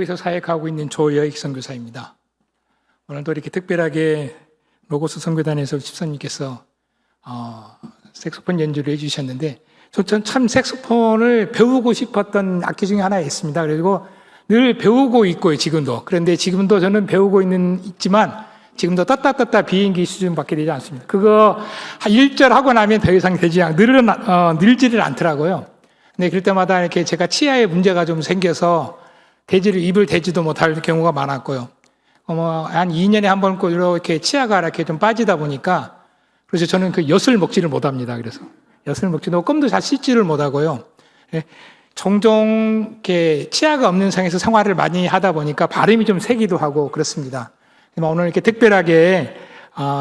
미국에서 사역하고 있는 조여익 선교사입니다. 오늘도 이렇게 특별하게 로고스 선교단에서 집사님께서 색소폰 연주를 해주셨는데, 전 참 색소폰을 배우고 싶었던 악기 중에 하나 있습니다. 그리고 늘 배우고 있고요, 지금도. 그런데 지금도 저는 배우고 있지만 지금도 떴다 비행기 수준밖에 되지 않습니다. 그거 1절 하고 나면 더 이상 늘지를 않더라고요. 근데 그럴 때마다 이렇게 제가 치아에 문제가 좀 생겨서 입을 대지도 못할 경우가 많았고요. 한 2년에 한 번 이렇게 치아가 이렇게 좀 빠지다 보니까, 그래서 저는 그 엿을 먹지를 못합니다. 그래서 엿을 먹지도 못하고 껌도 잘 씻지를 못하고요. 종종 이렇게 치아가 없는 상에서 생활을 많이 하다 보니까 발음이 좀 새기도 하고 그렇습니다. 오늘 이렇게 특별하게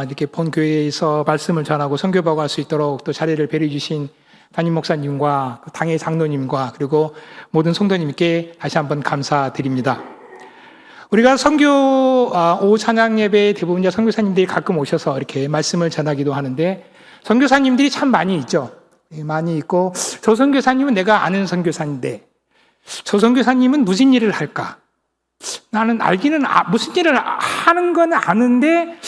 이렇게 본 교회에서 말씀을 전하고 선교보고 할 수 있도록 또 자리를 배려해 주신 담임 목사님과 당의 장로님과 그리고 모든 성도님께 다시 한번 감사드립니다. 우리가 오후 찬양 예배에 대부분 선교사님들이 가끔 오셔서 이렇게 말씀을 전하기도 하는데, 선교사님들이 참 많이 있죠. 많이 있고, 저 선교사님은 내가 아는 선교사인데 저 선교사님은 무슨 일을 할까? 나는 무슨 일을 하는 건 아는데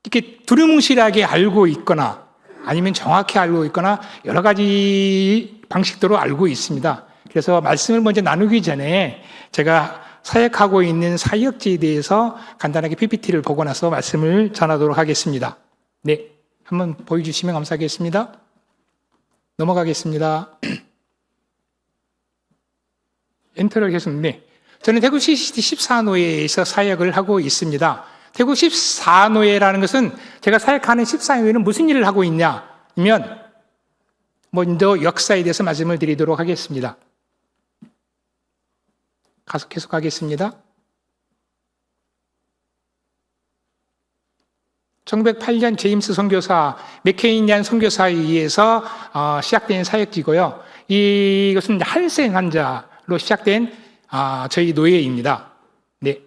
이렇게 두루뭉실하게 알고 있거나 아니면 정확히 알고 있거나 여러 가지 방식대로 알고 있습니다. 그래서 말씀을 먼저 나누기 전에 제가 사역하고 있는 사역지에 대해서 간단하게 PPT를 보고 나서 말씀을 전하도록 하겠습니다. 네, 한번 보여주시면 감사하겠습니다. 넘어가겠습니다. 엔터를 계속. 네, 저는 대구 CCT 14노예에서 사역을 하고 있습니다. 대구 14노예라는 것은, 제가 사역하는 14노예는 무슨 일을 하고 있냐면, 먼저 역사에 대해서 말씀을 드리도록 하겠습니다. 계속 하겠습니다. 1908년 제임스 선교사, 맥케인이라는 선교사에 의해서 시작된 사역지고요. 이것은 한센 환자로 시작된 저희 노예입니다. 네.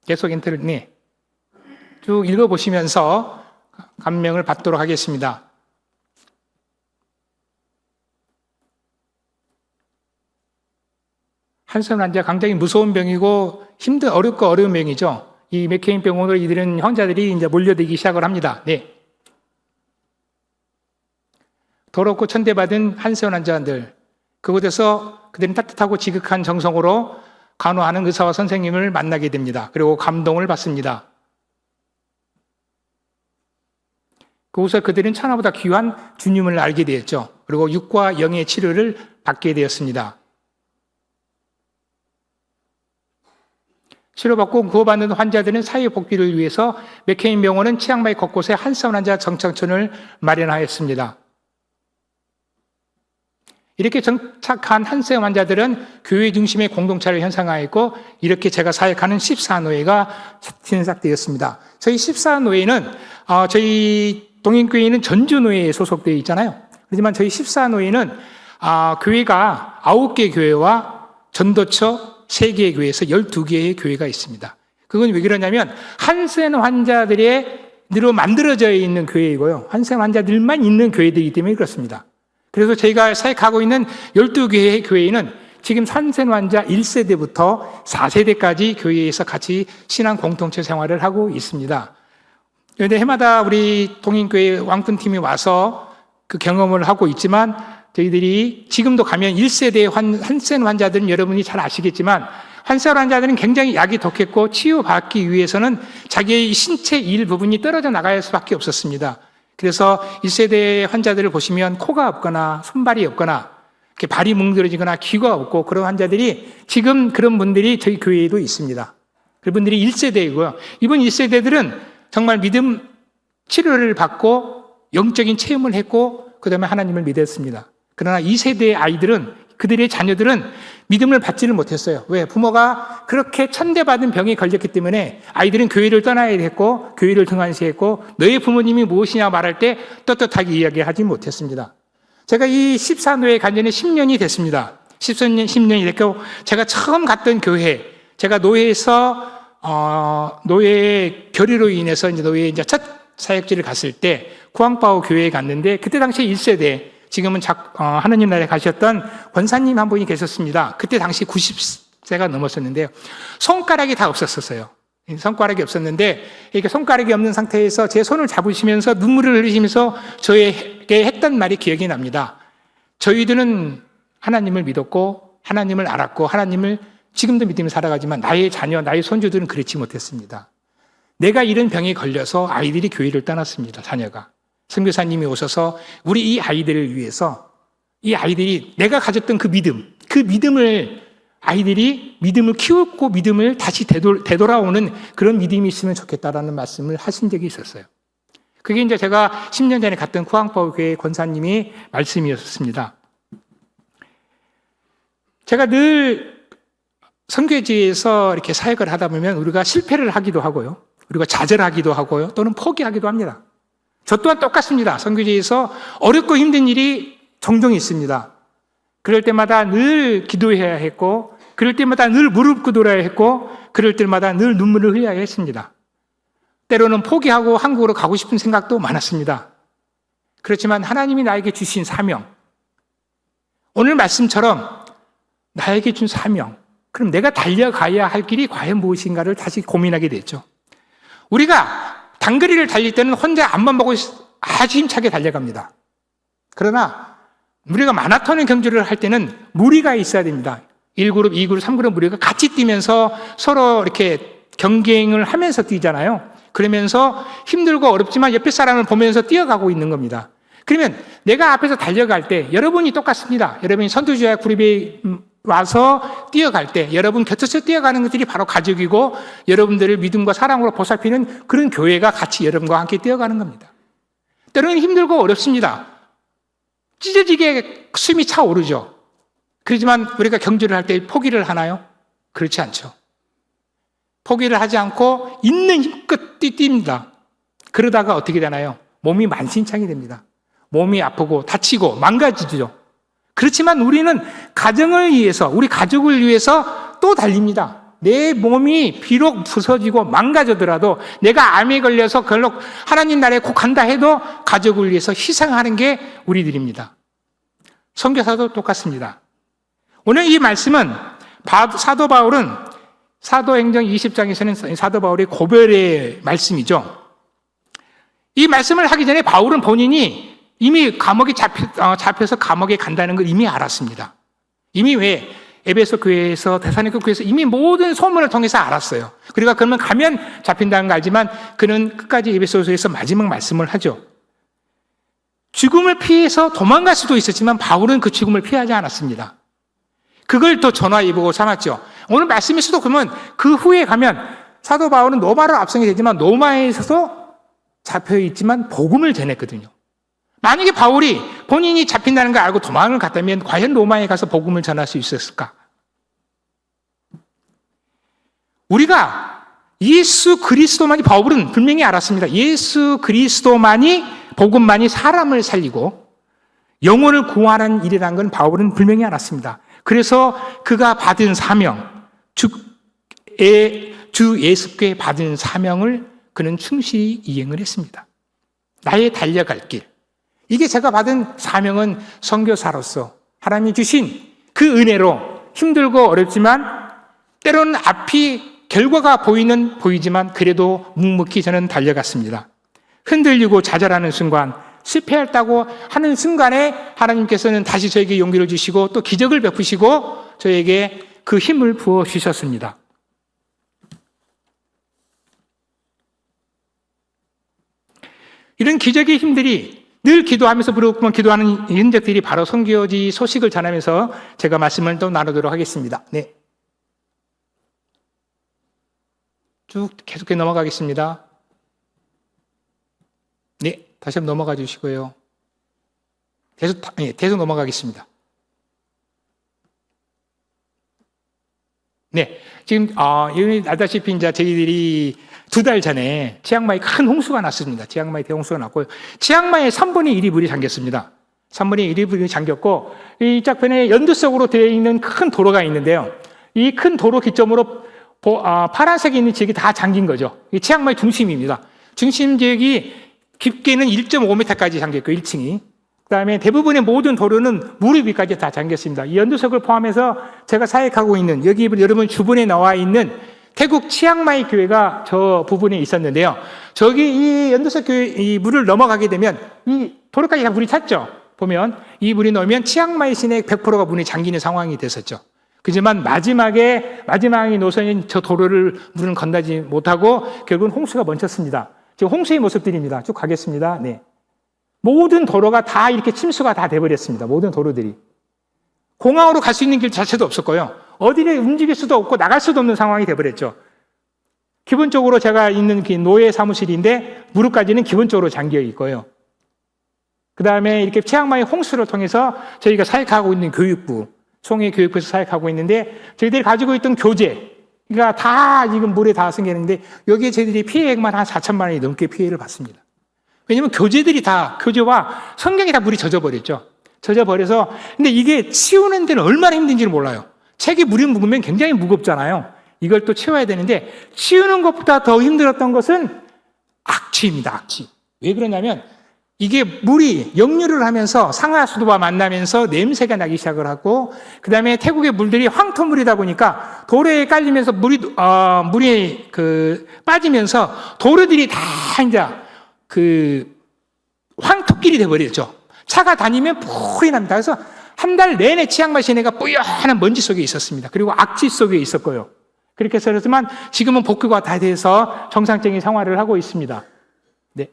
계속 엔터를, 네. 쭉 읽어보시면서 감명을 받도록 하겠습니다. 한센 환자, 굉장히 무서운 병이고 어렵고 어려운 병이죠. 이 맥케인 병원으로 이들은 환자들이 이제 몰려들기 시작을 합니다. 네. 더럽고 천대받은 한센 환자들, 그곳에서 그들은 따뜻하고 지극한 정성으로 간호하는 의사와 선생님을 만나게 됩니다. 그리고 감동을 받습니다. 그곳에서 그들은 천하보다 귀한 주님을 알게 되었죠. 그리고 육과 영의 치료를 받게 되었습니다. 치료받고 구호받는 환자들은 사회 복귀를 위해서 맥케인 병원은 치앙마이 곳곳에 한센 환자 정착촌을 마련하였습니다. 이렇게 정착한 한센 환자들은 교회 중심의 공동체를 형성하였고, 이렇게 제가 사역하는 14노예가 신작되었습니다. 저희 14노예는 저희 동인교회는 전주노예에 소속되어 있잖아요. 하지만 저희 14노예는 교회가 9개 교회와 전도처 3개의 교회에서 12개의 교회가 있습니다. 그건 왜 그러냐면 한센 환자들로 만들어져 있는 교회이고요. 한센 환자들만 있는 교회들이기 때문에 그렇습니다. 그래서 저희가 사역하고 있는 12개의 교회는 지금 한센 환자 1세대부터 4세대까지 교회에서 같이 신앙 공동체 생활을 하고 있습니다. 그런데 해마다 우리 동인교회 왕분팀이 와서 그 경험을 하고 있지만, 저희들이 지금도 가면 1세대 한센 환자들은 여러분이 잘 아시겠지만, 한센 환자들은 굉장히 약이 독했고 치유받기 위해서는 자기의 신체 일부분이 떨어져 나갈 수밖에 없었습니다. 그래서 1세대 환자들을 보시면 코가 없거나 손발이 없거나 이렇게 발이 뭉그러지거나 귀가 없고 그런 환자들이, 지금 그런 분들이 저희 교회에도 있습니다. 그분들이 1세대이고요. 이번 1세대들은 정말 믿음 치료를 받고 영적인 체험을 했고 그 다음에 하나님을 믿었습니다. 그러나 2세대의 아이들은, 그들의 자녀들은 믿음을 받지를 못했어요. 왜? 부모가 그렇게 천대받은 병에 걸렸기 때문에 아이들은 교회를 떠나야 했고 교회를 등한시했고, 너의 부모님이 무엇이냐 말할 때 떳떳하게 이야기하지 못했습니다. 제가 이 14노예 간전에 10년이 됐습니다. 10년이 됐고, 제가 처음 갔던 교회, 제가 노예에서 노예 결의로 인해서 노예 첫 사역지를 갔을 때 쿠앙파오 교회에 갔는데, 그때 당시에 1세대 지금은 하느님 나라에 가셨던 권사님 한 분이 계셨습니다. 그때 당시 90세가 넘었었는데요. 손가락이 다 없었어요. 손가락이 없었는데 이렇게 손가락이 없는 상태에서 제 손을 잡으시면서 눈물을 흘리시면서 저에게 했던 말이 기억이 납니다. 저희들은 하나님을 믿었고 하나님을 알았고 하나님을 지금도 믿으며 살아가지만 나의 자녀, 나의 손주들은 그렇지 못했습니다. 내가 이런 병에 걸려서 아이들이 교회를 떠났습니다. 자녀가. 선교사님이 오셔서 우리 이 아이들을 위해서 이 아이들이 내가 가졌던 그 믿음을 아이들이 믿음을 키우고 믿음을 다시 되돌아오는 그런 믿음이 있으면 좋겠다라는 말씀을 하신 적이 있었어요. 그게 이제 제가 10년 전에 갔던 쿠앙파오 교회 권사님이 말씀이었습니다. 제가 늘 선교지에서 이렇게 사역을 하다 보면 우리가 실패를 하기도 하고요. 우리가 좌절하기도 하고요. 또는 포기하기도 합니다. 저 또한 똑같습니다. 선교지에서 어렵고 힘든 일이 종종 있습니다. 그럴 때마다 늘 기도해야 했고, 그럴 때마다 늘 무릎 꿇어야 했고, 그럴 때마다 늘 눈물을 흘려야 했습니다. 때로는 포기하고 한국으로 가고 싶은 생각도 많았습니다. 그렇지만 하나님이 나에게 주신 사명, 오늘 말씀처럼 나에게 준 사명, 그럼 내가 달려가야 할 길이 과연 무엇인가를 다시 고민하게 됐죠. 우리가 단거리를 달릴 때는 혼자 앞만 보고 아주 힘차게 달려갑니다. 그러나 우리가 마라톤의 경주를 할 때는 무리가 있어야 됩니다. 1그룹, 2그룹, 3그룹 무리가 같이 뛰면서 서로 이렇게 경쟁을 하면서 뛰잖아요. 그러면서 힘들고 어렵지만 옆에 사람을 보면서 뛰어가고 있는 겁니다. 그러면 내가 앞에서 달려갈 때 여러분이 똑같습니다. 여러분이 선두주야 그룹에 와서 뛰어갈 때 여러분 곁에서 뛰어가는 것들이 바로 가족이고 여러분들을 믿음과 사랑으로 보살피는 그런 교회가 같이 여러분과 함께 뛰어가는 겁니다. 때로는 힘들고 어렵습니다. 찢어지게 숨이 차오르죠. 그렇지만 우리가 경주를 할 때 포기를 하나요? 그렇지 않죠. 포기를 하지 않고 있는 힘껏 뜁니다. 그러다가 어떻게 되나요? 몸이 만신창이 됩니다. 몸이 아프고 다치고 망가지죠. 그렇지만 우리는 가정을 위해서, 우리 가족을 위해서 또 달립니다. 내 몸이 비록 부서지고 망가져더라도 내가 암에 걸려서 결국 하나님 나라에 꼭 간다 해도 가족을 위해서 희생하는 게 우리들입니다. 선교사도 똑같습니다. 오늘 이 말씀은 사도 바울은 사도행전 20장에서는 사도 바울의 고별의 말씀이죠. 이 말씀을 하기 전에 바울은 본인이 이미 감옥에 잡혀서 감옥에 간다는 걸 이미 알았습니다. 이미 왜? 에베소 교회에서 데살로니가 교회에서 이미 모든 소문을 통해서 알았어요. 그러니까 그러면 가면 잡힌다는 걸 알지만 그는 끝까지 에베소서에서 마지막 말씀을 하죠. 죽음을 피해서 도망갈 수도 있었지만 바울은 그 죽음을 피하지 않았습니다. 그걸 또 전화위복으로 삼았죠. 오늘 말씀에서도 그러면 그 후에 가면 사도 바울은 로마로 압송이 되지만 로마에서도 잡혀있지만 복음을 전했거든요. 만약에 바울이 본인이 잡힌다는 걸 알고 도망을 갔다면 과연 로마에 가서 복음을 전할 수 있었을까? 우리가 예수 그리스도만이, 바울은 분명히 알았습니다. 예수 그리스도만이, 복음만이 사람을 살리고 영혼을 구하는 일이라는 건 바울은 분명히 알았습니다. 그래서 그가 받은 사명, 주 예수께 받은 사명을 그는 충실히 이행을 했습니다. 나의 달려갈 길. 이게 제가 받은 사명은 선교사로서 하나님이 주신 그 은혜로 힘들고 어렵지만 때로는 앞이 결과가 보이지만 그래도 묵묵히 저는 달려갔습니다. 흔들리고 좌절하는 순간, 실패했다고 하는 순간에 하나님께서는 다시 저에게 용기를 주시고 또 기적을 베푸시고 저에게 그 힘을 부어 주셨습니다. 이런 기적의 힘들이 늘 기도하면서 부르고 기도하는 흔적들이 바로 선교지 소식을 전하면서 제가 말씀을 또 나누도록 하겠습니다. 네. 쭉 계속해 넘어가겠습니다. 네. 다시 한번 넘어가 주시고요. 계속 넘어가겠습니다. 네. 지금, 여기 알다시피 이제 저희들이 2달 전에 치앙마이 큰 홍수가 났습니다. 치앙마이 대홍수가 났고요. 치앙마이의 3분의 1이 물이 잠겼습니다. 3분의 1이 물이 잠겼고, 이 짝편에 연두색으로 되어 있는 큰 도로가 있는데요. 이 큰 도로 기점으로 파란색이 있는 지역이 다 잠긴 거죠. 이 치앙마이 중심입니다. 중심 지역이 깊게는 1.5m까지 잠겼고, 1층이. 그다음에 대부분의 모든 도로는 무릎 위까지 다 잠겼습니다. 이 연두석을 포함해서 제가 사역하고 있는 여기 여러분 주변에 나와 있는 태국 치앙마이 교회가 저 부분에 있었는데요. 저기 이 연두석 교회 이 물을 넘어가게 되면 이 도로까지 다 물이 찼죠. 보면 이 물이 넘으면 치앙마이 시내 100%가 문이 잠기는 상황이 됐었죠. 그지만 마지막에 노선인 저 도로를 물은 건너지 못하고 결국은 홍수가 멈췄습니다. 지금 홍수의 모습들입니다. 쭉 가겠습니다. 네. 모든 도로가 다 이렇게 침수가 다 돼버렸습니다. 모든 도로들이. 공항으로 갈 수 있는 길 자체도 없었고요. 어디를 움직일 수도 없고 나갈 수도 없는 상황이 돼버렸죠. 기본적으로 제가 있는 노예 사무실인데 무릎까지는 기본적으로 잠겨 있고요. 그 다음에 이렇게 치앙마이 홍수를 통해서 저희가 사역하고 있는 교육부, 송해 교육부에서 사역하고 있는데 저희들이 가지고 있던 교재가 다 지금 물에 다 숨겼는데 여기에 저희들이 피해액만 한 4천만 원이 넘게 피해를 받습니다. 왜냐면 교재와 성경이 다 물이 젖어버렸죠. 젖어버려서 근데 이게 치우는 데는 얼마나 힘든지를 몰라요. 책이 물이 묵으면 굉장히 무겁잖아요. 이걸 또 치워야 되는데 치우는 것보다 더 힘들었던 것은 악취입니다. 악취. 왜 그러냐면 이게 물이 역류를 하면서 상하수도와 만나면서 냄새가 나기 시작을 하고 그 다음에 태국의 물들이 황토물이다 보니까 도로에 깔리면서 물이 빠지면서 도로들이 다 이제 황토길이 돼버렸죠. 차가 다니면 뿌이 납니다. 그래서 한 달 내내 치앙마이 시내가 뿌연한 먼지 속에 있었습니다. 그리고 악취 속에 있었고요. 그렇게 해서 그렇지만 지금은 복구가 다 돼서 정상적인 생활을 하고 있습니다. 네.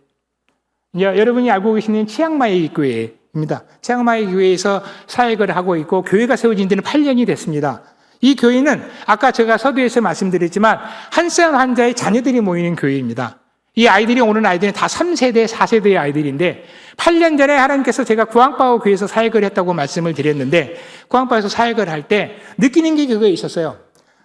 이제 여러분이 알고 계시는 치앙마이 교회입니다. 치앙마이 교회에서 사역을 하고 있고 교회가 세워진 지는 8년이 됐습니다. 이 교회는 아까 제가 서두에서 말씀드렸지만 한센 환자의 자녀들이 모이는 교회입니다. 이 아이들이 오는 아이들은 다 3세대, 4세대의 아이들인데 8년 전에 하나님께서 제가 구앙바오 교회에서 사역을 했다고 말씀을 드렸는데 구앙바오에서 사역을 할 때 느끼는 게 그거에 있었어요.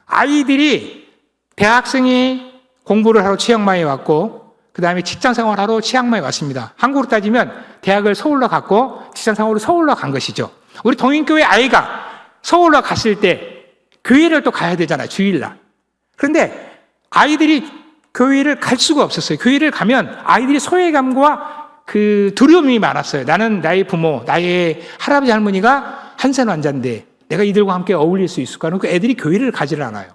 아이들이 대학생이 공부를 하러 치앙마이에 왔고 그 다음에 직장생활하러 치앙마이에 왔습니다. 한국으로 따지면 대학을 서울로 갔고 직장생활로 서울로 간 것이죠. 우리 동인교회 아이가 서울로 갔을 때 교회를 또 가야 되잖아요. 주일날. 그런데 아이들이 교회를 갈 수가 없었어요. 교회를 가면 아이들이 소외감과 두려움이 많았어요. 나는 나의 부모, 나의 할아버지 할머니가 한센 환자인데 내가 이들과 함께 어울릴 수 있을까? 그러니까 애들이 교회를 가지를 않아요.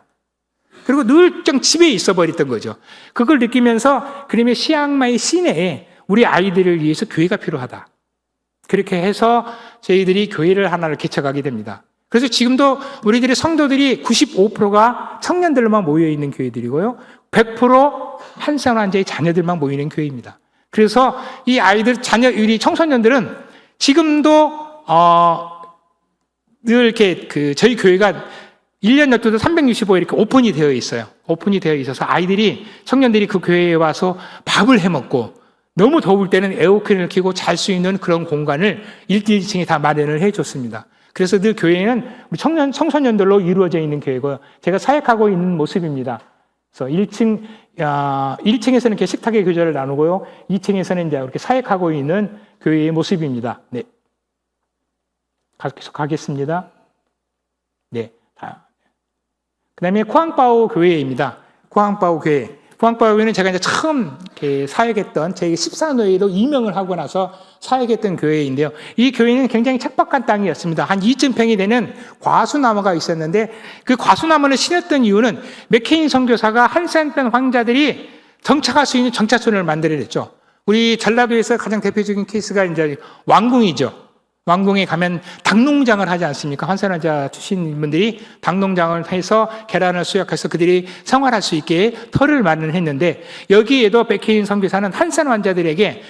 그리고 늘 집에 있어 버렸던 거죠. 그걸 느끼면서 그러면 치앙마이 시내에 우리 아이들을 위해서 교회가 필요하다. 그렇게 해서 저희들이 교회를 하나를 개척하게 됩니다. 그래서 지금도 우리들의 성도들이 95%가 청년들만 모여있는 교회들이고요. 100% 한센 환자의 자녀들만 모이는 교회입니다. 그래서 이 아이들, 우리 청소년들은 지금도, 늘 이렇게 저희 교회가 1년 12도 365일 이렇게 오픈이 되어 있어요. 오픈이 되어 있어서 청년들이 그 교회에 와서 밥을 해 먹고 너무 더울 때는 에어컨을 켜고 잘 수 있는 그런 공간을 1, 2층에 다 마련을 해 줬습니다. 그래서 늘 교회는 우리 청소년들로 이루어져 있는 교회고요. 제가 사역하고 있는 모습입니다. 그래서 1층에서는 이렇게 식탁의 교제를 나누고요. 2층에서는 이제 이렇게 사역하고 있는 교회의 모습입니다. 네. 계속 가겠습니다. 네. 그 다음에 쿠앙바오 교회입니다. 쿠앙바오 교회. 쿠앙바오 교회는 제가 이제 처음 사역했던 제 14노예로 임명을 하고 나서 사역했던 교회인데요. 이 교회는 굉장히 척박한 땅이었습니다. 한 2,000평이 되는 과수나무가 있었는데 그 과수나무를 심었던 이유는 맥케인 선교사가 한센병 환자들이 정착할 수 있는 정착촌을 만들어냈죠. 우리 전라도에서 가장 대표적인 케이스가 이제 왕궁이죠. 왕궁에 가면 닭농장을 하지 않습니까? 한센 환자 출신 분들이 닭농장을 해서 계란을 수확해서 그들이 생활할 수 있게 터를 마련했는데 여기에도 백혜인 선교사는 한센 환자들에게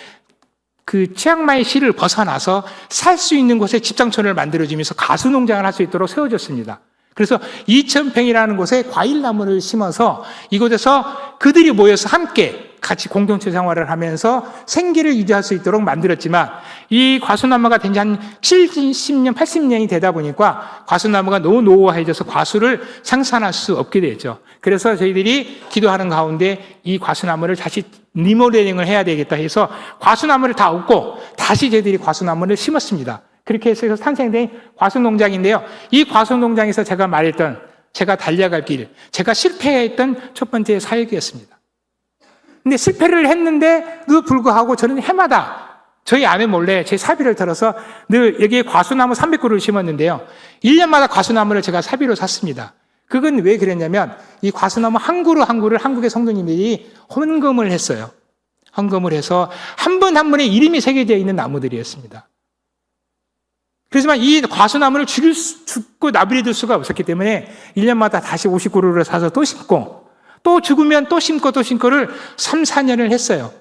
치앙마이 시를 벗어나서 살 수 있는 곳에 집장촌을 만들어주면서 가수농장을 할 수 있도록 세워줬습니다. 그래서 2,000평이라는 곳에 과일나무를 심어서 이곳에서 그들이 모여서 함께 같이 공동체 생활을 하면서 생계를 유지할 수 있도록 만들었지만 이 과수나무가 된 지 한 70년, 80년이 되다 보니까 과수나무가 너무 노후해져서 과수를 생산할 수 없게 됐죠. 그래서 저희들이 기도하는 가운데 이 과수나무를 다시 리모델링을 해야 되겠다 해서 과수나무를 다 얻고 다시 저희들이 과수나무를 심었습니다. 그렇게 해서 탄생된 과수농장인데요. 이 과수농장에서 제가 말했던 제가 달려갈 길, 제가 실패했던 첫 번째 사역이었습니다. 근데 실패를 했는데도 불구하고 저는 해마다 저희 아내 몰래 제 사비를 털어서 늘 여기에 과수나무 300그루를 심었는데요. 1년마다 과수나무를 제가 사비로 샀습니다. 그건 왜 그랬냐면 이 과수나무 한 그루 한 그루를 한국의 성도님들이 헌금을 했어요. 헌금을 해서 한 분 한 분의 이름이 새겨져 있는 나무들이었습니다. 그렇지만 이 과수나무를 죽고 나부리둘 수가 없었기 때문에 1년마다 다시 50그루를 사서 또 심고 또 죽으면 또 심고 또 심고를 3, 4년을 했어요.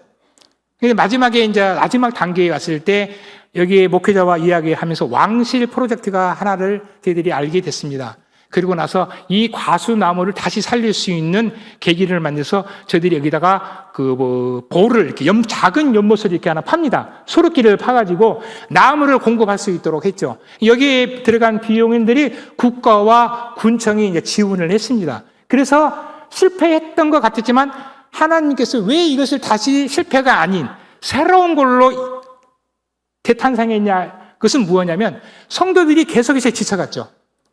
근데 마지막에 이제 마지막 단계에 왔을 때 여기에 목회자와 이야기하면서 왕실 프로젝트가 하나를 저희들이 알게 됐습니다. 그리고 나서 이 과수나무를 다시 살릴 수 있는 계기를 만들어서 저희들이 여기다가 볼을 이렇게 작은 연못을 이렇게 하나 팝니다. 소르기를 파가지고 나무를 공급할 수 있도록 했죠. 여기에 들어간 비용인들이 국가와 군청이 이제 지원을 했습니다. 그래서 실패했던 것 같았지만 하나님께서 왜 이것을 다시 실패가 아닌 새로운 걸로 대탄생했냐? 그것은 무엇이냐면 성도들이 계속해서 지쳐갔죠.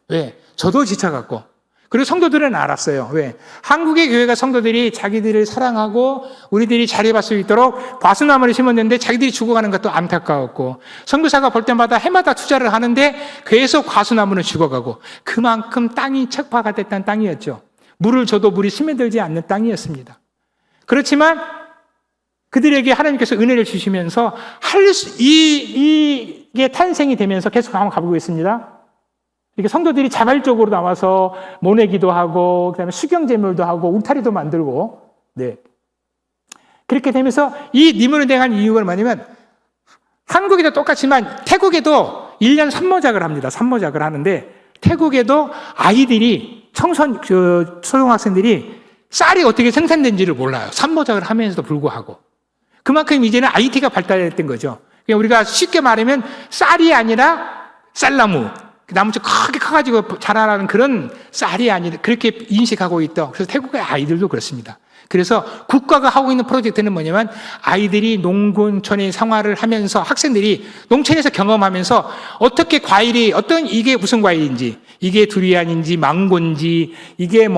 왜? 저도 지쳐갔고. 그리고 성도들은 알았어요. 왜? 한국의 교회가 성도들이 자기들을 사랑하고 우리들이 자리할 수 있도록 과수나무를 심었는데 자기들이 죽어가는 것도 안타까웠고, 선교사가 볼 때마다 해마다 투자를 하는데 계속 과수나무는 죽어가고, 그만큼 땅이 척파가 됐던 땅이었죠. 물을 줘도 물이 스며들지 않는 땅이었습니다. 그렇지만 그들에게 하나님께서 은혜를 주시면서 이게 탄생이 되면서 계속 한번 가보고 있습니다. 이렇게 성도들이 자발적으로 나와서 모내기도 하고, 그 다음에 수경제물도 하고, 울타리도 만들고, 네. 그렇게 되면서 이 니문을 대한 이유가 뭐냐면, 한국에도 똑같지만 태국에도 1년 산모작을 합니다. 산모작을 하는데, 태국에도 아이들이, 초등학생들이 쌀이 어떻게 생산된지를 몰라요. 산모작을 하면서도 불구하고. 그만큼 이제는 IT가 발달했던 거죠. 그러니까 우리가 쉽게 말하면 쌀이 아니라 쌀나무. 나무처럼 크게 커가지고 자라나는 그런 쌀이 아니라 그렇게 인식하고 있다. 그래서 태국의 아이들도 그렇습니다. 그래서 국가가 하고 있는 프로젝트는 뭐냐면 아이들이 농촌의 생활을 하면서 학생들이 농촌에서 경험하면서 어떻게 과일이 이게 무슨 과일인지, 이게 두리안인지 망고인지, 이게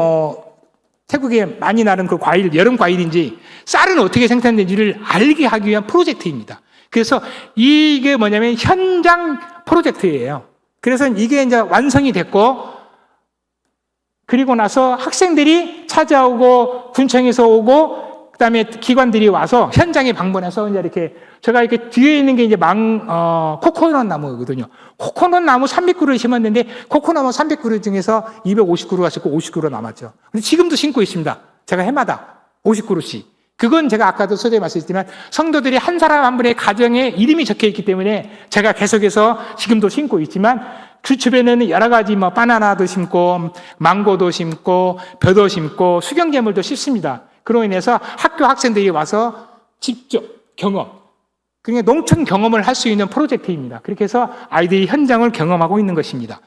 태국에 많이 나는 그 과일, 여름 과일인지, 쌀은 어떻게 생산되는지를 알게 하기 위한 프로젝트입니다. 그래서 이게 뭐냐면 현장 프로젝트예요. 그래서 이게 이제 완성이 됐고, 그리고 나서 학생들이 찾아오고, 군청에서 오고, 그 다음에 기관들이 와서 현장에 방문해서 이제 이렇게, 제가 이렇게 뒤에 있는 게 이제 코코넛 나무거든요. 코코넛 나무 300그루를 심었는데, 코코넛 나무 300그루 중에서 250그루가 심고 50그루 남았죠. 근데 지금도 심고 있습니다. 제가 해마다 50그루씩. 그건 제가 아까도 서두에 말씀드렸지만 성도들이 한 사람 한 분의 가정에 이름이 적혀 있기 때문에 제가 계속해서 지금도 심고 있지만 그 주변에는 여러 가지 바나나도 심고 망고도 심고 벼도 심고 수경재물도 심습니다. 그로 인해서 학교 학생들이 와서 직접 경험, 그러니까 농촌 경험을 할 수 있는 프로젝트입니다. 그렇게 해서 아이들이 현장을 경험하고 있는 것입니다.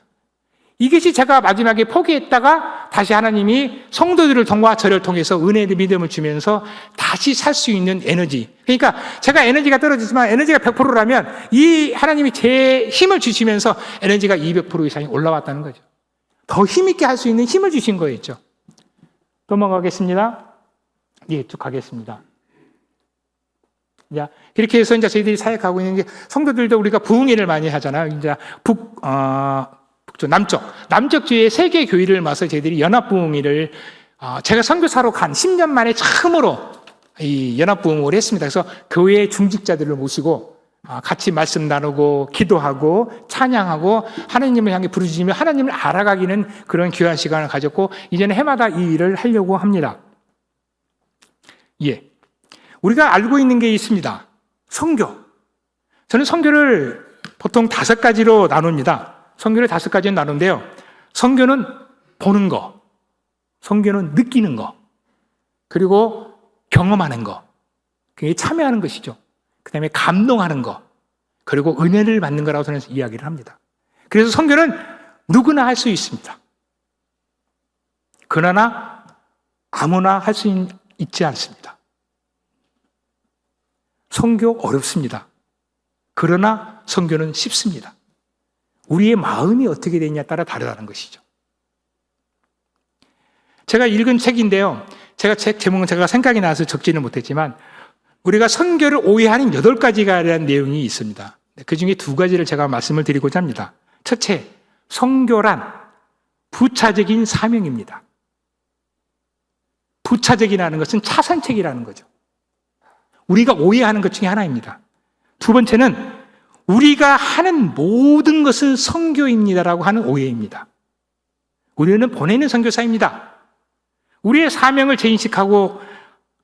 이것이 제가 마지막에 포기했다가 다시 하나님이 성도들을 통과 저를 통해서 은혜의 믿음을 주면서 다시 살 수 있는 에너지. 그러니까 제가 에너지가 떨어지지만 에너지가 100%라면 이 하나님이 제 힘을 주시면서 에너지가 200% 이상이 올라왔다는 거죠. 더 힘있게 할 수 있는 힘을 주신 거였죠. 넘어가겠습니다. 예, 쭉 가겠습니다. 자, 그렇게 해서 이제 저희들이 사역하고 있는 게 성도들도 우리가 부흥회를 많이 하잖아요. 이제 남쪽 주에 세 개 교회를 모아서 저희들이 연합부흥회를 제가 선교사로 간 10년 만에 처음으로 이 연합부흥회를 했습니다. 그래서 교회 중직자들을 모시고 같이 말씀 나누고 기도하고 찬양하고 하나님을 향해 부르짖으며 하나님을 알아가기는 그런 귀한 시간을 가졌고 이제는 해마다 이 일을 하려고 합니다. 예, 우리가 알고 있는 게 있습니다. 선교. 저는 선교를 보통 5가지로 나눕니다. 선교를 5가지로 나누는데요. 선교는 보는 거, 선교는 느끼는 거, 그리고 경험하는 거, 그게 참여하는 것이죠. 그 다음에 감동하는 거, 그리고 은혜를 받는 거라고 저는 이야기를 합니다. 그래서 선교는 누구나 할 수 있습니다. 그러나 아무나 할 수 있지 않습니다. 선교 어렵습니다. 그러나 선교는 쉽습니다. 우리의 마음이 어떻게 되느냐에 따라 다르다는 것이죠. 제가 읽은 책인데요. 제가 책 제목은 제가 생각이 나서 적지는 못했지만 우리가 선교를 오해하는 8가지가 대한 내용이 있습니다. 그 중에 2가지를 제가 말씀을 드리고자 합니다. 첫째, 선교란 부차적인 사명입니다. 부차적이라는 것은 차선책이라는 거죠. 우리가 오해하는 것 중에 하나입니다. 2번째는 우리가 하는 모든 것은 선교입니다라고 하는 오해입니다. 우리는 보내는 선교사입니다. 우리의 사명을 재인식하고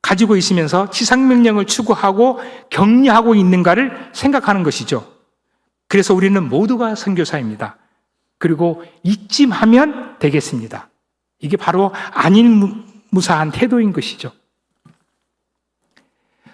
가지고 있으면서 지상명령을 추구하고 격려하고 있는가를 생각하는 것이죠. 그래서 우리는 모두가 선교사입니다. 그리고 이쯤하면 되겠습니다. 이게 바로 안일무사한 태도인 것이죠.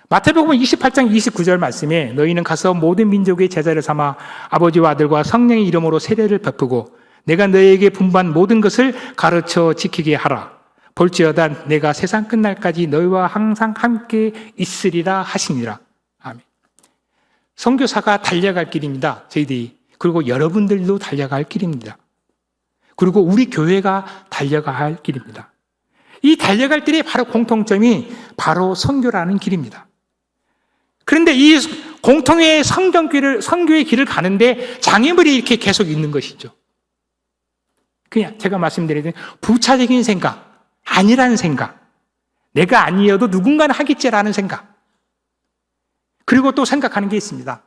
마태복음 28장 29절 말씀에 너희는 가서 모든 민족의 제자를 삼아 아버지와 아들과 성령의 이름으로 세례를 베푸고 내가 너희에게 분부한 모든 것을 가르쳐 지키게 하라. 볼지어다 내가 세상 끝날까지 너희와 항상 함께 있으리라 하시니라. 아멘. 선교사가 달려갈 길입니다. 저희들이. 그리고 여러분들도 달려갈 길입니다. 그리고 우리 교회가 달려갈 길입니다. 이 달려갈 길의 바로 공통점이 바로 선교라는 길입니다. 그런데 이 공통의 선교의 길을 가는데 장애물이 이렇게 계속 있는 것이죠. 그냥 제가 말씀드리는 부차적인 생각, 아니라는 생각, 내가 아니어도 누군가는 하겠지라는 생각. 그리고 또 생각하는 게 있습니다.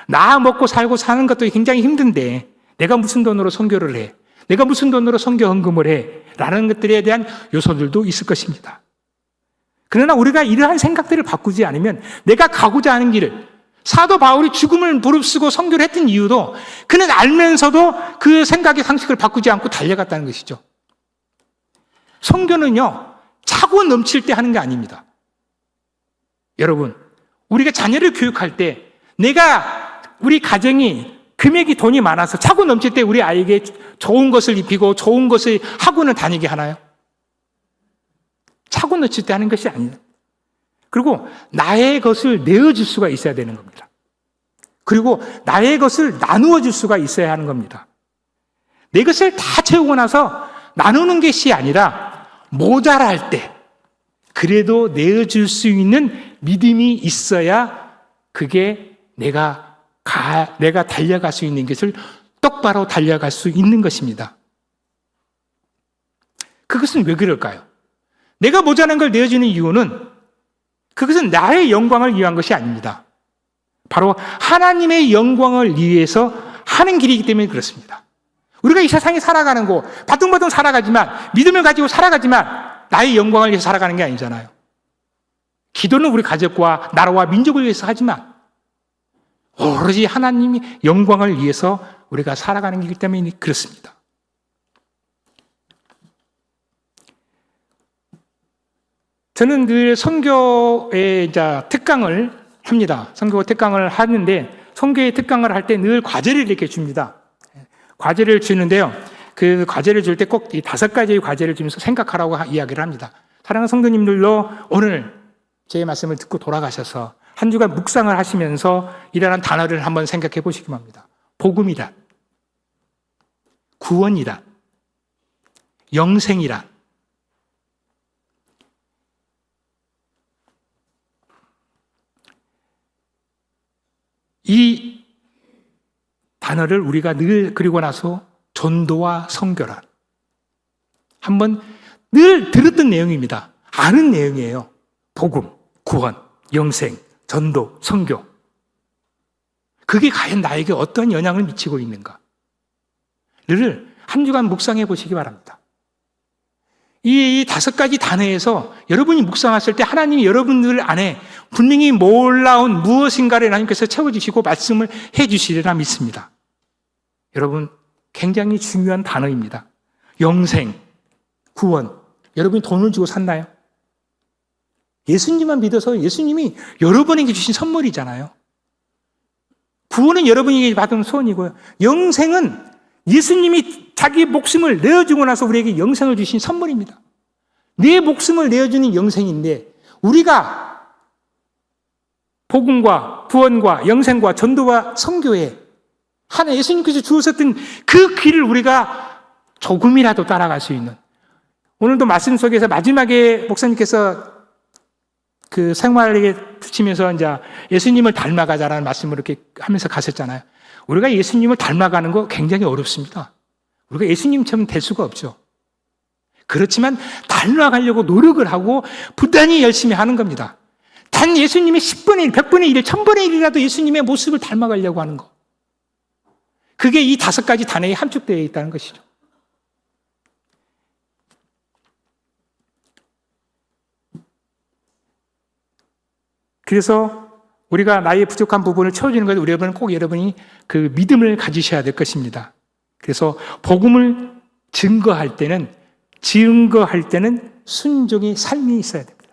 나 먹고 살고 사는 것도 굉장히 힘든데 내가 무슨 돈으로 선교를 해? 내가 무슨 돈으로 선교 헌금을 해? 라는 것들에 대한 요소들도 있을 것입니다. 그러나 우리가 이러한 생각들을 바꾸지 않으면 내가 가고자 하는 길을, 사도 바울이 죽음을 무릅쓰고 선교를 했던 이유도 그는 알면서도 그 생각의 상식을 바꾸지 않고 달려갔다는 것이죠. 선교는요, 차고 넘칠 때 하는 게 아닙니다. 여러분, 우리가 자녀를 교육할 때 우리 가정이 금액이 돈이 많아서 차고 넘칠 때 우리 아이에게 좋은 것을 입히고 좋은 것을 학원을 다니게 하나요? 차고 넘칠 때 하는 것이 아니에요. 그리고 나의 것을 내어줄 수가 있어야 되는 겁니다. 그리고 나의 것을 나누어 줄 수가 있어야 하는 겁니다. 내 것을 다 채우고 나서 나누는 것이 아니라 모자랄 때 그래도 내어줄 수 있는 믿음이 있어야 그게 내가 달려갈 수 있는 것을 똑바로 달려갈 수 있는 것입니다. 그것은 왜 그럴까요? 내가 모자란 걸 내어주는 이유는 그것은 나의 영광을 위한 것이 아닙니다. 바로 하나님의 영광을 위해서 하는 길이기 때문에 그렇습니다. 우리가 이 세상에 살아가는 거 바둥바둥 살아가지만 믿음을 가지고 살아가지만 나의 영광을 위해서 살아가는 게 아니잖아요. 기도는 우리 가족과 나라와 민족을 위해서 하지만 오로지 하나님의 영광을 위해서 우리가 살아가는 길이기 때문에 그렇습니다. 저는 늘 선교의 특강을 합니다. 선교 특강을 하는데 선교의 특강을 할 때 늘 과제를 이렇게 줍니다. 과제를 주는데요. 그 과제를 줄 때 꼭 이 5가지의 과제를 주면서 생각하라고 이야기를 합니다. 사랑하는 성도님들도 오늘 제 말씀을 듣고 돌아가셔서 한 주간 묵상을 하시면서 이러한 단어를 한번 생각해 보시기 바랍니다. 복음이란, 구원이란, 영생이란, 이 단어를 우리가 늘 그리고 나서 전도와 선교란 한번 늘 들었던 내용입니다. 아는 내용이에요. 복음, 구원, 영생, 전도, 선교. 그게 과연 나에게 어떤 영향을 미치고 있는가? 를 한 주간 묵상해 보시기 바랍니다. 이 5가지 단어에서 여러분이 묵상하실 때 하나님이 여러분들 안에 분명히 놀라운 무엇인가를 하나님께서 채워주시고 말씀을 해주시리라 믿습니다. 여러분, 굉장히 중요한 단어입니다. 영생, 구원. 여러분이 돈을 주고 샀나요? 예수님만 믿어서 예수님이 여러분에게 주신 선물이잖아요. 구원은 여러분에게 받은 소원이고요. 영생은 예수님이 자기 목숨을 내어주고 나서 우리에게 영생을 주신 선물입니다. 내 목숨을 내어주는 영생인데 우리가 복음과 구원과 영생과 전도와 선교에 하나 예수님께서 주셨던 그 길을 우리가 조금이라도 따라갈 수 있는, 오늘도 말씀 속에서 마지막에 목사님께서 그 생활에 드시면서 이제 예수님을 닮아가자라는 말씀을 이렇게 하면서 가셨잖아요. 우리가 예수님을 닮아가는 거 굉장히 어렵습니다. 우리가 예수님처럼 될 수가 없죠. 그렇지만 닮아가려고 노력을 하고 부단히 열심히 하는 겁니다. 단 예수님의 10분의 1, 100분의 1, 1000분의 1이라도 예수님의 모습을 닮아가려고 하는 거. 그게 이 5가지 단어에 함축되어 있다는 것이죠. 그래서 우리가 나의 부족한 부분을 채워주는 것은 여러분은 꼭 여러분이 그 믿음을 가지셔야 될 것입니다. 그래서 복음을 증거할 때는 순종의 삶이 있어야 됩니다.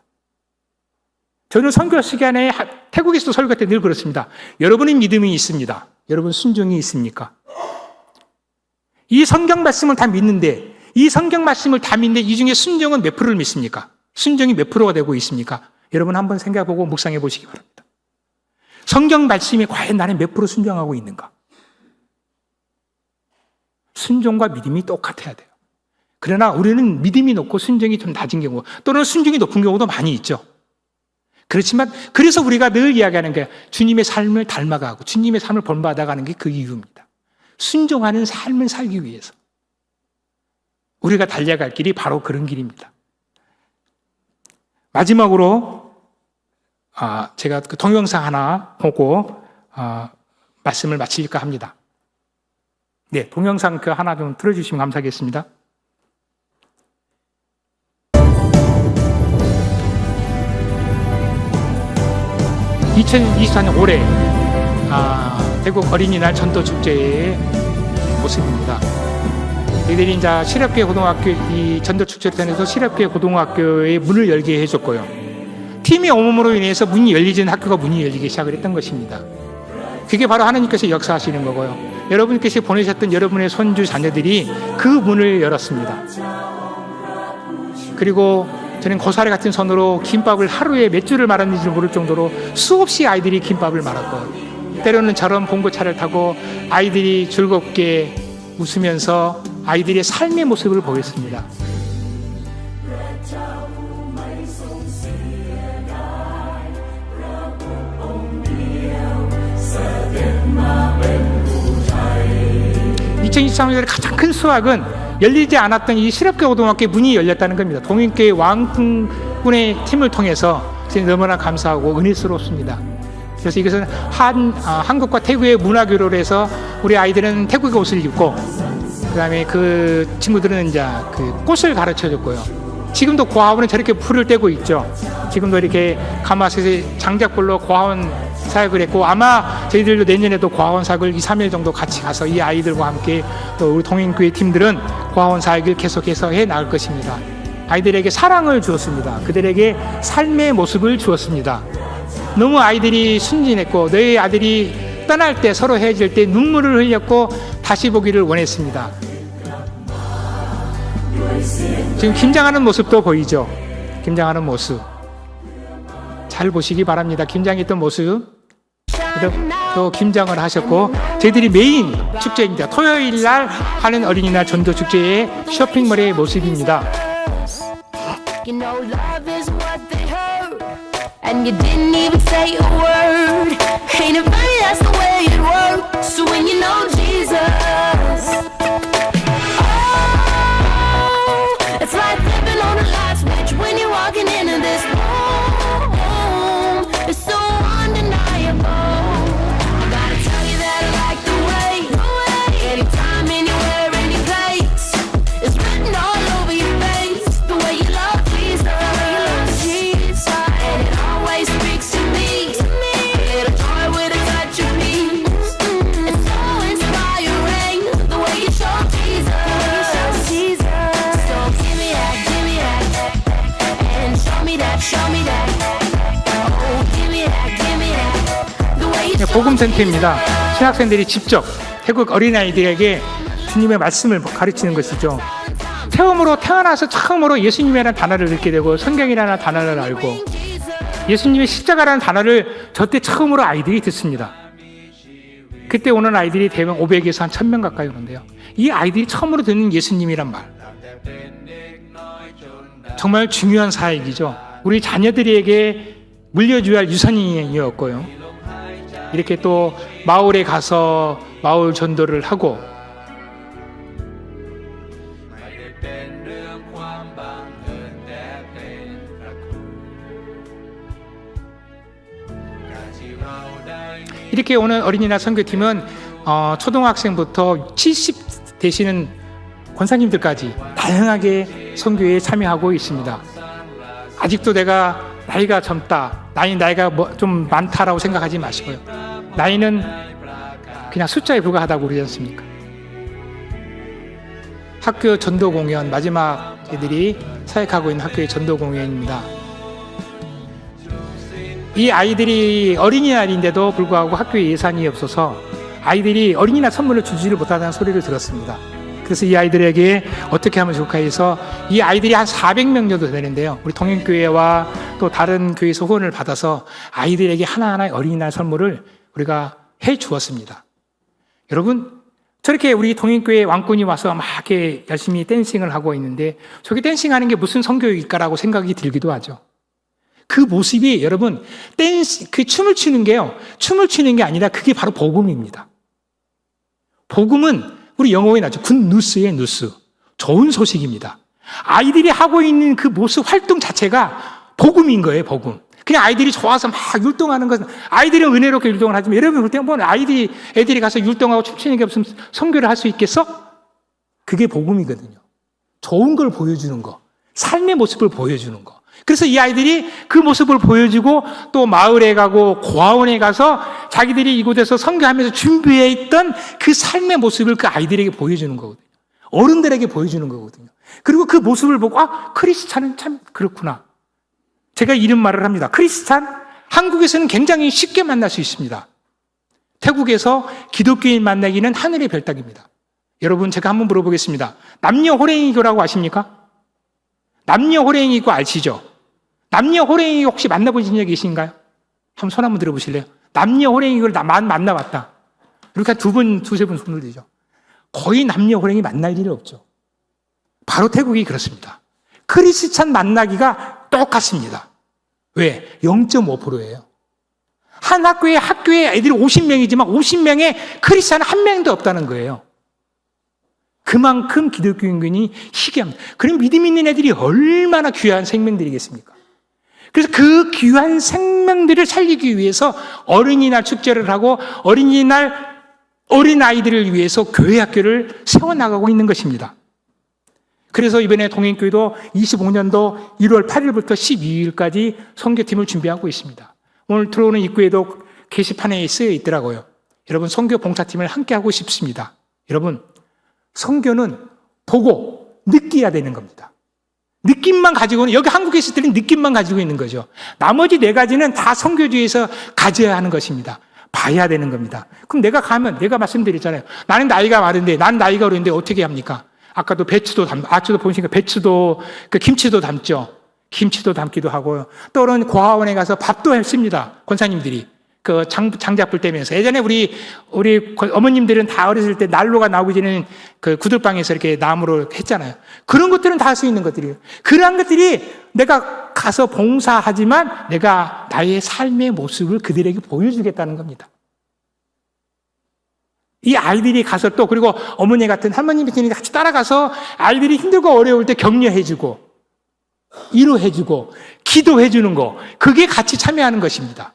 저는 선교 시간에 태국에서도 설교할 때 늘 그렇습니다. 여러분의 믿음이 있습니다. 여러분 순종이 있습니까? 이 성경 말씀을 다 믿는데 이 중에 순종은 몇 프로를 믿습니까? 순종이 몇 프로가 되고 있습니까? 여러분 한번 생각해보고 묵상해 보시기 바랍니다. 성경 말씀에 과연 나는 몇 프로 순종하고 있는가? 순종과 믿음이 똑같아야 돼요. 그러나 우리는 믿음이 높고 순종이 좀 낮은 경우 또는 순종이 높은 경우도 많이 있죠. 그렇지만 그래서 우리가 늘 이야기하는 게 주님의 삶을 닮아가고 주님의 삶을 본받아가는 게 그 이유입니다. 순종하는 삶을 살기 위해서 우리가 달려갈 길이 바로 그런 길입니다. 마지막으로 제가 그 동영상 하나 보고 말씀을 마칠까 합니다. 네, 동영상 그 하나 좀 틀어주시면 감사하겠습니다. (2024년) 올해 태국 어린이날 전도축제의 모습입니다. 저희들이 이제 실업계 고등학교 이 전도축제를 통해서 실업계 고등학교의 문을 열게 해줬고요. 팀이 오므로 인해서 문이 열리진 학교가 문이 열리기 시작을 했던 것입니다. 그게 바로 하나님께서 역사하시는 거고요. 여러분께서 보내셨던 여러분의 손주 자녀들이 그 문을 열었습니다. 그리고 저는 고사리 같은 손으로 김밥을 하루에 몇 줄을 말았는지 모를 정도로 수없이 아이들이 김밥을 말았고 때로는 저런 봉고차를 타고 아이들이 즐겁게 웃으면서 아이들의 삶의 모습을 보였습니다. (2023년의) 가장 큰 수확은 열리지 않았던 이 실업계 고등학교의 문이 열렸다는 겁니다. 동인교회 왕군의 팀을 통해서 너무나 감사하고 은혜스럽습니다. 그래서 이것은 한국과 태국의 문화교류를 해서 우리 아이들은 태국의 옷을 입고 그다음에 그 친구들은 이제 그 꽃을 가르쳐줬고요. 지금도 고아원은 저렇게 풀을 떼고 있죠. 지금도 이렇게 가마솥에 장작불로 고아원 사역을 했고 아마 저희들도 내년에도 고아원 사역을 2, 3일 정도 같이 가서 이 아이들과 함께 또 우리 동인교회 팀들은 고아원 사역을 계속해서 해 나갈 것입니다. 아이들에게 사랑을 주었습니다. 그들에게 삶의 모습을 주었습니다. 너무 아이들이 순진했고 너희 아들이 떠날 때 서로 헤어질 때 눈물을 흘렸고 다시 보기를 원했습니다. 지금 김장하는 모습도 보이죠? 김장하는 모습 잘 보시기 바랍니다. 김장했던 모습 또 김장을 하셨고 저희들이 메인 축제입니다. 토요일 날 하는 어린이날 전도 축제의 쇼핑몰의 모습입니다. And you didn't even say a word. Ain't it funny, that's the way it works. So when you know Jesus, oh, it's like flipping on a light switch when you're walking into this room. It's so undeniable. I gotta tell you that I like the way, anytime, anywhere, any place, it's written all over your face. The way you love Jesus, and it always speaks to me. A little joy with a touch of peace. It's so inspiring the way you show Jesus. So give me that, and show me that. Oh, give me that. The way you show 복음 센터입니다. 신학생들이 직접 태국 어린아이들에게 주님의 말씀을 가르치는 것이죠. 태어나서 처음으로 예수님이라는 단어를 듣게 되고 성경이라는 단어를 알고 예수님의 십자가라는 단어를 저때 처음으로 아이들이 듣습니다. 그때 오는 아이들이 대부분 500에서 한 1000명 가까이 오는데요. 이 아이들이 처음으로 듣는 예수님이란 말 정말 중요한 사역이죠. 우리 자녀들에게 물려줘야 할 유산이었고요. 이렇게 또 마을에 가서 마을 전도를 하고 이렇게 오늘 어린이날 선교팀은 초등학생부터 70 되시는 권사님들까지 다양하게 선교에 참여하고 있습니다. 아직도 내가 나이가 젊다, 나이가 좀 많다라고 생각하지 마시고요. 나이는 그냥 숫자에 불과하다고 그러지 않습니까? 학교 전도 공연, 마지막 애들이 사역하고 있는 학교의 전도 공연입니다. 이 아이들이 어린이날인데도 불구하고 학교에 예산이 없어서 아이들이 어린이날 선물을 주지를 못하다는 소리를 들었습니다. 그래서 이 아이들에게 어떻게 하면 좋을까 해서 이 아이들이 한 400명 정도 되는데요. 우리 동행교회와 또 다른 교회에서 후원을 받아서 아이들에게 하나하나의 어린이날 선물을 우리가 해 주었습니다. 여러분, 저렇게 우리 동행교회 왕꾼이 와서 막 이렇게 열심히 댄싱을 하고 있는데 저게 댄싱하는 게 무슨 선교일까라고 생각이 들기도 하죠. 그 모습이 여러분 그 춤을 추는 게요. 춤을 추는 게 아니라 그게 바로 복음입니다. 복음은 우리 영어에 나죠. 굿뉴스의 뉴스. 좋은 소식입니다. 아이들이 하고 있는 그 모습 활동 자체가 복음인 거예요, 복음. 그냥 아이들이 좋아서 막 율동하는 것은 아이들은 은혜롭게 율동을 하지만 여러분 볼 때 뭐 애들이 가서 율동하고 춤추는 게 무슨 선교를 할 수 있겠어? 그게 복음이거든요. 좋은 걸 보여주는 거. 삶의 모습을 보여주는 거. 그래서 이 아이들이 그 모습을 보여주고 또 마을에 가고 고아원에 가서 자기들이 이곳에서 선교하면서 준비해 있던 그 삶의 모습을 그 아이들에게 보여주는 거거든요. 어른들에게 보여주는 거거든요. 그리고 그 모습을 보고 크리스찬은 참 그렇구나. 제가 이런 말을 합니다. 크리스찬, 한국에서는 굉장히 쉽게 만날 수 있습니다. 태국에서 기독교인 만나기는 하늘의 별따기입니다. 여러분 제가 한번 물어보겠습니다. 남녀 호랭이교라고 아십니까? 남녀 호랭이교 아시죠? 남녀 호랭이 혹시 만나보신 적 계신가요? 한번 손 한번 들어보실래요? 남녀 호랭이교를 만나봤다. 이렇게 두세 분 손을 들죠. 거의 남녀 호랭이 만날 일이 없죠. 바로 태국이 그렇습니다. 크리스찬 만나기가 똑같습니다. 왜? 0.5%예요. 한 학교에 애들이 50명이지만 50명에 크리스찬 한 명도 없다는 거예요. 그만큼 기독교인군이 희귀합니다. 그럼 믿음 있는 애들이 얼마나 귀한 생명들이겠습니까? 그래서 그 귀한 생명들을 살리기 위해서 어린이날 축제를 하고 어린아이들을 위해서 교회 학교를 세워나가고 있는 것입니다. 그래서 이번에 동행교회도 25년도 1월 8일부터 12일까지 선교팀을 준비하고 있습니다. 오늘 들어오는 입구에도 게시판에 쓰여 있더라고요. 여러분 선교 봉사팀을 함께 하고 싶습니다. 여러분 선교는 보고 느껴야 되는 겁니다. 느낌만 가지고는 여기 한국에 있을 때는 느낌만 가지고 있는 거죠. 나머지 4가지는 다 선교주의에서 가져야 하는 것입니다. 봐야 되는 겁니다. 그럼 내가 가면 내가 말씀드렸잖아요. 나는 나이가 많은데 나는 나이가 어린데 어떻게 합니까? 아까도 아까도 보시니까 배추도 김치도 담죠. 김치도 담기도 하고요. 또 어른 고아원에 가서 밥도 했습니다. 권사님들이 장작불 떼면서 예전에 우리 어머님들은 다 어렸을 때 난로가 나오기 전에는 그 구들방에서 이렇게 나무로 했잖아요. 그런 것들은 다 할 수 있는 것들이에요. 그러한 것들이 내가 가서 봉사하지만 내가 나의 삶의 모습을 그들에게 보여주겠다는 겁니다. 이 아이들이 가서 또 그리고 어머니 같은 할머님 같은 같이 따라가서 아이들이 힘들고 어려울 때 격려해주고 위로해주고 기도해주는 거 그게 같이 참여하는 것입니다.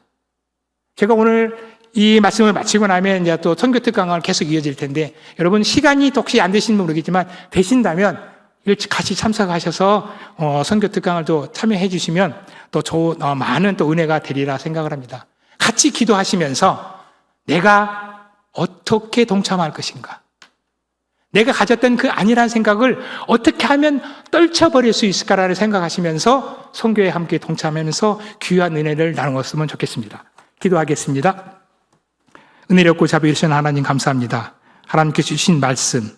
제가 오늘 이 말씀을 마치고 나면 이제 또 선교특강을 계속 이어질 텐데 여러분 시간이 혹시 안 되시는 분 모르겠지만 되신다면 일찍 같이 참석하셔서 선교특강을 또 참여해 주시면 또 많은 또 은혜가 되리라 생각을 합니다. 같이 기도하시면서 내가 어떻게 동참할 것인가? 내가 가졌던 그 아니란 생각을 어떻게 하면 떨쳐버릴 수 있을까라는 생각하시면서 선교에 함께 동참하면서 귀한 은혜를 나누었으면 좋겠습니다. 기도하겠습니다. 은혜롭고 자비로우신 하나님 감사합니다. 하나님께서 주신 말씀,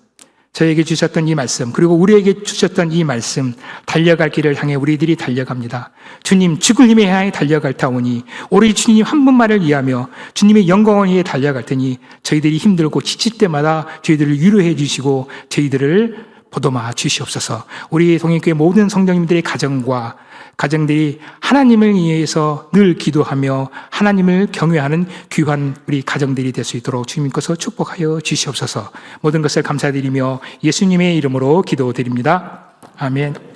저에게 주셨던 이 말씀, 그리고 우리에게 주셨던 이 말씀, 달려갈 길을 향해 우리들이 달려갑니다. 주님, 죽을 힘에 향해 달려갈 타오니 오로지 주님 한 분만을 위하며 주님의 영광을 위해 달려갈 테니 저희들이 힘들고 지칠 때마다 저희들을 위로해 주시고 저희들을 보듬어 주시옵소서. 우리 동행교회 모든 성도님들의 가정과 가정들이 하나님을 위해서 늘 기도하며 하나님을 경외하는 귀한 우리 가정들이 될 수 있도록 주님께서 축복하여 주시옵소서. 모든 것을 감사드리며 예수님의 이름으로 기도드립니다. 아멘.